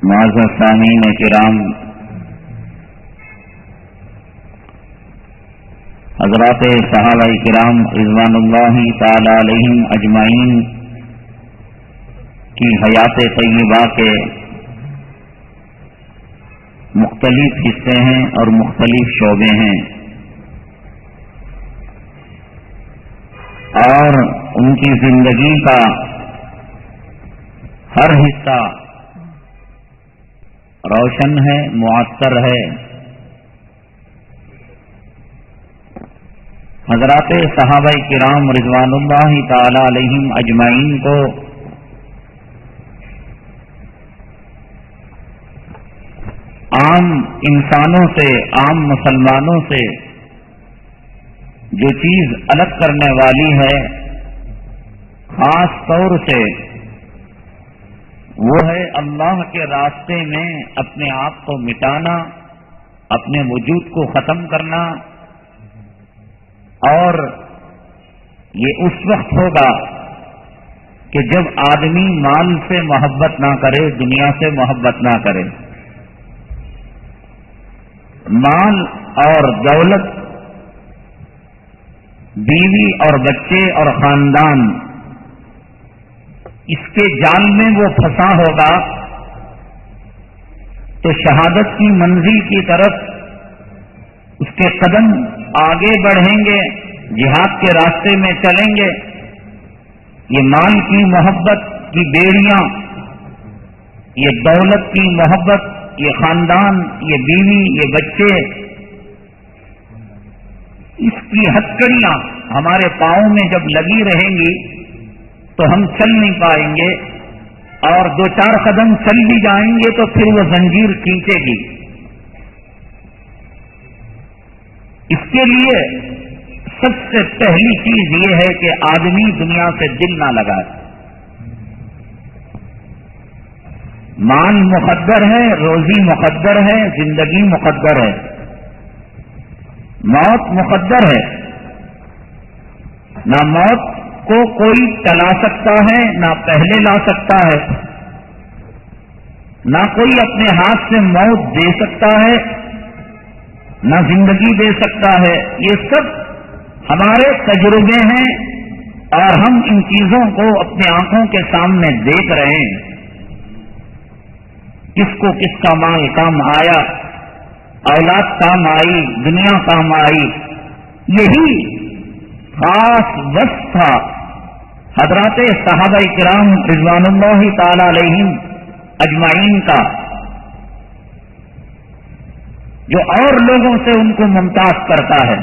معزز سامعین کرام، حضرات صحابہ کرام رضوان اللہ تعالی علیہم اجمعین کی حیات طیبہ کے مختلف حصے ہیں اور مختلف شعبے ہیں، اور ان کی زندگی کا ہر حصہ روشن ہے، مؤثر ہے۔ حضرات صحابہ کرام رضوان اللہ تعالی علیہم اجمعین کو عام انسانوں سے، عام مسلمانوں سے جو چیز الگ کرنے والی ہے، خاص طور سے وہ ہے اللہ کے راستے میں اپنے آپ کو مٹانا، اپنے وجود کو ختم کرنا، اور یہ اس وقت ہوگا کہ جب آدمی مال سے محبت نہ کرے، دنیا سے محبت نہ کرے۔ مال اور دولت، بیوی اور بچے اور خاندان، اس کے جال میں وہ پھنسا ہوگا تو شہادت کی منزل کی طرف اس کے قدم آگے بڑھیں گے، جہاد کے راستے میں چلیں گے۔ یہ مال کی محبت کی بیڑیاں، یہ دولت کی محبت، یہ خاندان، یہ بیوی، یہ بچے، اس کی ہتکڑیاں ہمارے پاؤں میں جب لگی رہیں گی تو ہم چل نہیں پائیں گے، اور دو چار قدم چل بھی جائیں گے تو پھر وہ زنجیر کھینچے گی۔ اس کے لیے سب سے پہلی چیز یہ ہے کہ آدمی دنیا سے دل نہ لگائے۔ مال مقدر ہے، روزی مقدر ہے، زندگی مقدر ہے، موت مقدر ہے۔ نہ موت کو کوئی ٹلا سکتا ہے، نہ پہلے لا سکتا ہے، نہ کوئی اپنے ہاتھ سے موت دے سکتا ہے، نہ زندگی دے سکتا ہے۔ یہ سب ہمارے تجربے ہیں اور ہم ان چیزوں کو اپنے آنکھوں کے سامنے دیکھ رہے ہیں۔ کس کو کس کا مال کام آیا، اولاد کام آئی، دنیا کام آئی، یہی خاص وصف تھا حضرات صحابہ کرام رضوان اللہ تعالی علیہم اجمعین کا، جو اور لوگوں سے ان کو ممتاز کرتا ہے۔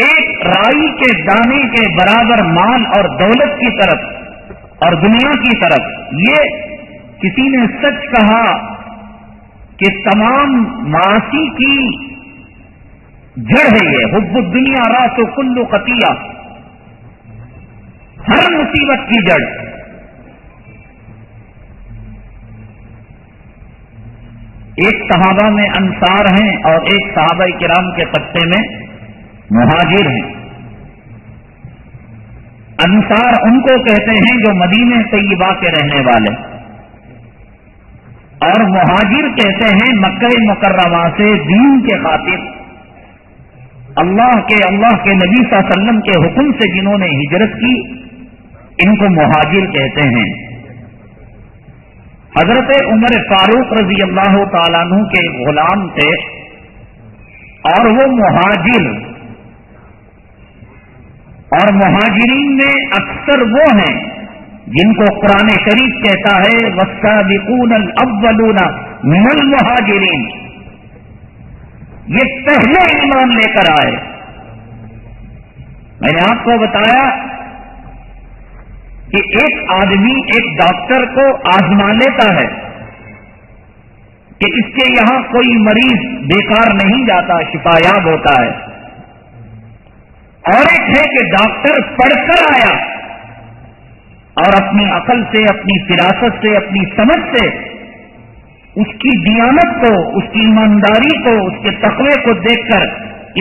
ایک رائی کے دانے کے برابر مال اور دولت کی طرف اور دنیا کی طرف، یہ کسی نے سچ کہا کہ تمام معاصی کی جڑ ہے یہ حب الدنیا راس کل خطیہ، ہر مصیبت کی جڑ۔ ایک صحابہ میں انصار ہیں اور ایک صحابہ کرام کے طبقے میں مہاجر ہیں۔ انصار ان کو کہتے ہیں جو مدینہ طیبہ کے رہنے والے، اور مہاجر کہتے ہیں مکہ مکرمہ سے دین کے خاطر اللہ کے نبی صلی اللہ علیہ وسلم کے حکم سے جنہوں نے ہجرت کی، ان کو مہاجر کہتے ہیں۔ حضرت عمر فاروق رضی اللہ تعالیٰ عنہ کے غلام تھے، اور وہ مہاجر، اور مہاجرین میں اکثر وہ ہیں جن کو قرآن شریف کہتا ہے والسابقون الاولون من المہاجرین، یہ پہلے ایمان لے کر آئے۔ میں نے آپ کو بتایا کہ ایک آدمی ایک ڈاکٹر کو آزما لیتا ہے کہ اس کے یہاں کوئی مریض بیکار نہیں جاتا، شفایاب ہوتا ہے، اور ایک ہے کہ ڈاکٹر پڑھ کر آیا اور اپنی عقل سے، اپنی فراست سے، اپنی سمجھ سے اس کی دیانت کو، اس کی ایمانداری کو، اس کے تقوی کو دیکھ کر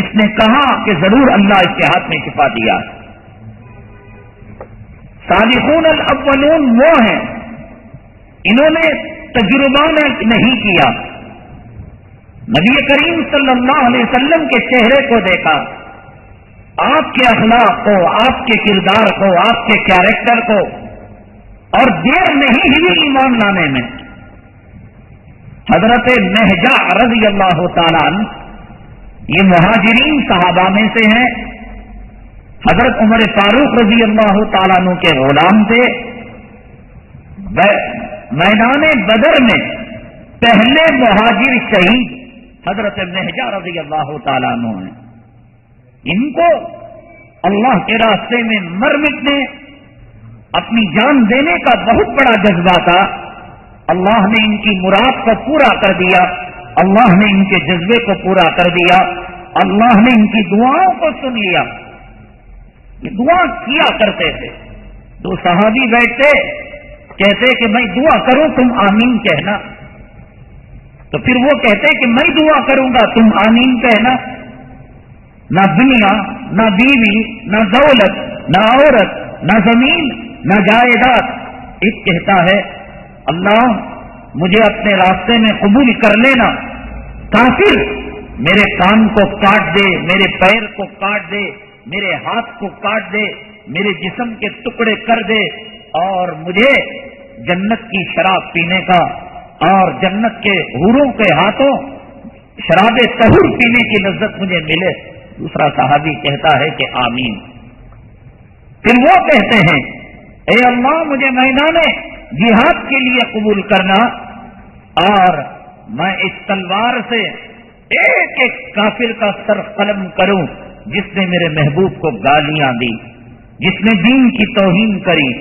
اس نے کہا کہ ضرور اللہ اس کے ہاتھ میں شفا دیا۔ سابقون الاولون وہ ہیں انہوں نے تجربہ نہیں کیا، نبی کریم صلی اللہ علیہ وسلم کے چہرے کو دیکھا، آپ کے اخلاق کو، آپ کے کردار کو، آپ کے کیریکٹر کو، اور دیر نہیں ہوئی ایمان لانے میں۔ حضرت مہجا رضی اللہ تعالیٰ عنہ یہ مہاجرین صحابہ میں سے ہیں، حضرت عمر فاروق رضی اللہ تعالیٰ عنہ کے غلام تھے۔ میدان بدر میں پہلے مہاجر شہید حضرت مہجا رضی اللہ تعالیٰ عنہ ہیں۔ ان کو اللہ کے راستے میں مر مٹنے، اپنی جان دینے کا بہت بڑا جذبہ تھا۔ اللہ نے ان کی مراد کو پورا کر دیا، اللہ نے ان کے جذبے کو پورا کر دیا، اللہ نے ان کی دعاؤں کو سن لیا۔ یہ دعا کیا کرتے تھے، دو صحابی بیٹھتے کہتے کہ میں دعا کروں تم آمین کہنا، تو پھر وہ کہتے کہ میں دعا کروں گا تم آمین کہنا۔ نہ دنیا، نہ بیوی، نہ دولت، نہ عورت، نہ زمین، نہ جائیداد۔ ایک کہتا ہے اللہ مجھے اپنے راستے میں قبول کر لینا، کافر میرے کان کو کاٹ دے، میرے پیر کو کاٹ دے، میرے ہاتھ کو کاٹ دے، میرے جسم کے ٹکڑے کر دے، اور مجھے جنت کی شراب پینے کا اور جنت کے حوروں کے ہاتھوں شراب طہور پینے کی لذت مجھے ملے۔ دوسرا صحابی کہتا ہے کہ آمین۔ پھر وہ کہتے ہیں اے اللہ مجھے میدان جہاد کے لیے قبول کرنا، اور میں اس تلوار سے ایک ایک کافر کا سر قلم کروں جس نے میرے محبوب کو گالیاں دی، جس نے دین کی توہین کری،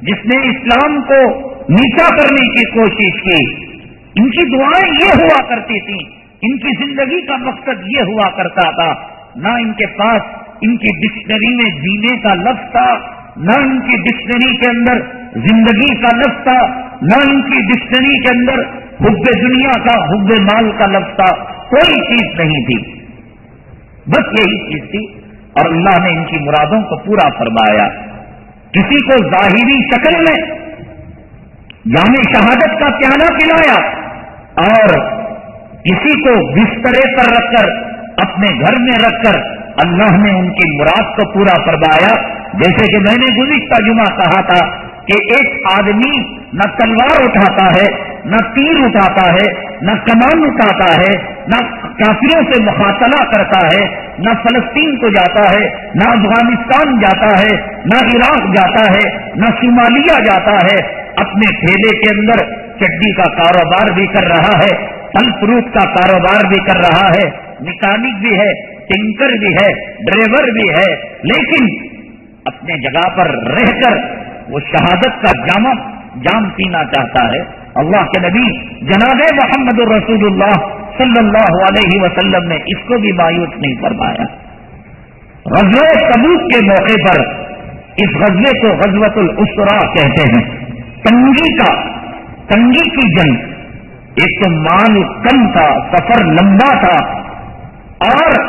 جس نے اسلام کو نیچا کرنے کی کوشش کی۔ ان کی دعائیں یہ ہوا کرتی تھیں، ان کی زندگی کا مقصد یہ ہوا کرتا تھا۔ نہ ان کے پاس ان کی ڈکشنری میں جینے کا لفظ تھا، نہ ان کی ڈکشنری کے اندر زندگی کا لفظ تھا، نہ ان کی ڈکشنری کے اندر حب دنیا کا، حب مال کا لفظ تھا، کوئی چیز نہیں تھی، بس یہی چیز تھی، اور اللہ نے ان کی مرادوں کو پورا فرمایا۔ کسی کو ظاہری شکل میں جام شہادت کا پیالہ پلایا، اور کسی کو بسترے پر رکھ کر، اپنے گھر میں رکھ کر اللہ نے ان کی مراد کو پورا فرمایا۔ جیسے کہ میں نے گزشتہ جمعہ کہا تھا کہ ایک آدمی نہ تلوار اٹھاتا ہے، نہ تیر اٹھاتا ہے، نہ کمان اٹھاتا ہے، نہ کافروں سے مقاتلہ کرتا ہے، نہ فلسطین کو جاتا ہے، نہ افغانستان جاتا ہے، نہ عراق جاتا ہے، نہ صومالیہ جاتا ہے، اپنے ٹھیلے کے اندر چڈی کا کاروبار بھی کر رہا ہے، پھل فروٹ کا کاروبار بھی کر رہا ہے، میکینک بھی ہے، ٹنکر بھی ہے، ڈرائیور بھی ہے، لیکن اپنے جگہ پر رہ کر وہ شہادت کا جام پینا چاہتا ہے۔ اللہ کے نبی جناب محمد الرسول اللہ صلی اللہ علیہ وسلم نے اس کو بھی مایوس نہیں فرمایا۔ غزوہ تبوک کے موقع پر، اس غزوے کو غزوۃ الاسرا کہتے ہیں، تنگی کی جنگ۔ ایک تو مال کم تھا، سفر لمبا تھا، اور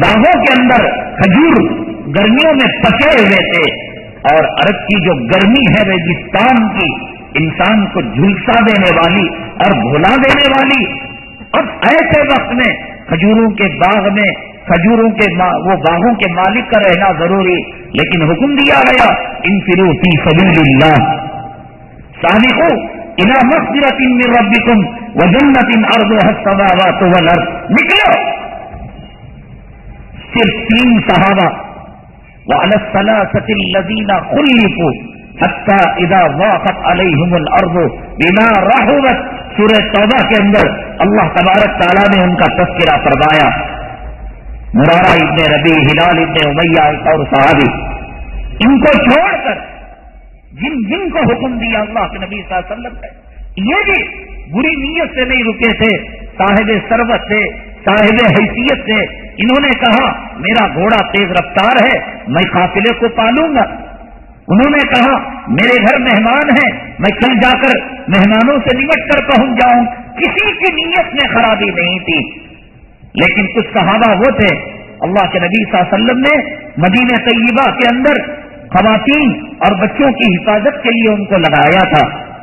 باغوں کے اندر کھجور گرمیوں میں پکے ہوئے تھے، اور عرب کی جو گرمی ہے ریگستان کی، انسان کو جھلسا دینے والی اور بھلا دینے والی۔ اب ایسے وقت میں کھجوروں کے باغ میں وہ باغوں کے مالک کا رہنا ضروری، لیکن حکم دیا گیا انفروا فی سبیل اللہ، سابقوا الی مغفرۃ من ربکم وجنۃ عرضها السماوات والارض، نکلو۔ صرف 3 صحابہ، وعلى الثلاثة الذين خلفوا حتى اذا ضاقت عليهم الارض بما رحبت، سورہ توبہ کے اندر اللہ تبارک تعالیٰ نے ان کا تذکرہ فرمایا۔ مرارہ ابن ربیع، ہلال ابن امیہ، ایک اور صحابی، ان کو چھوڑ کر جن کو حکم دیا اللہ کے نبی صلی اللہ علیہ وسلم نے، یہ بھی بری نیت سے نہیں رکے تھے، صاحب ثروت سے، صاحب حیثیت سے۔ انہوں نے کہا میرا گھوڑا تیز رفتار ہے، میں قافلے کو پالوں گا۔ انہوں نے کہا میرے گھر مہمان ہیں، میں کل جا کر مہمانوں سے نمٹ کر پہنچ جاؤں۔ کسی کی نیت میں خرابی نہیں تھی، لیکن کچھ صحابہ وہ تھے، اللہ کے نبی صلی اللہ علیہ وسلم نے مدینہ طیبہ کے اندر خواتین اور بچوں کی حفاظت کے لیے ان کو لگایا تھا۔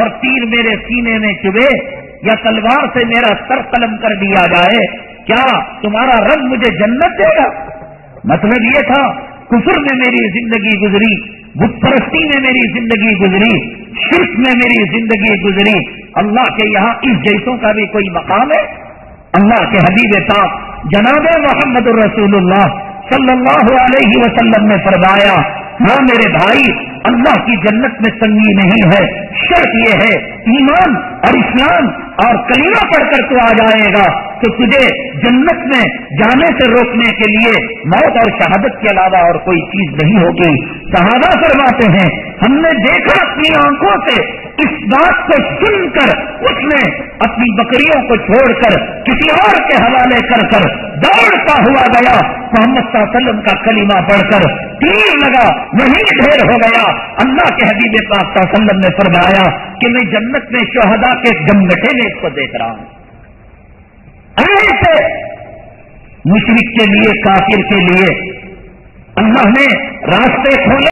اور تیر میرے سینے میں چبھے یا تلوار سے میرا سر قلم کر دیا جائے، کیا تمہارا رب مجھے جنت دے گا؟ مطلب یہ تھا کفر میں میری زندگی گزری، بت پرستی میں میری زندگی گزری، شرک میں میری زندگی گزری، اللہ کے یہاں اس جیسوں کا بھی کوئی مقام ہے؟ اللہ کے حبیب پاک جناب محمد الرسول اللہ صلی اللہ علیہ وسلم نے فرمایا، ہاں میرے بھائی، اللہ کی جنت میں تنگی نہیں ہے، شرط یہ ہے ایمان اور اسلام اور کلمہ پڑھ کر تو آ جائے گا تو تجھے جنت میں جانے سے روکنے کے لیے موت اور شہادت کے علاوہ اور کوئی چیز نہیں ہوگی۔ صحابہ فرماتے ہیں ہم نے دیکھا اپنی آنکھوں سے، اس بات کو سن کر اس نے اپنی بکریوں کو چھوڑ کر کسی اور کے حوالے کر دوڑتا ہوا گیا، محمد صلی اللہ علیہ وسلم کا کلمہ پڑھ کر تیر لگا، وہیں ڈھیر ہو گیا۔ اللہ کے حبیب پاک صلی اللہ علیہ وسلم نے فرمایا کہ میں جنت میں شہداء کے گنگٹھے میں اس کو دیکھ رہا ہوں۔ ایسے مشرک کے لیے، کافر کے لیے اللہ نے راستے کھولے۔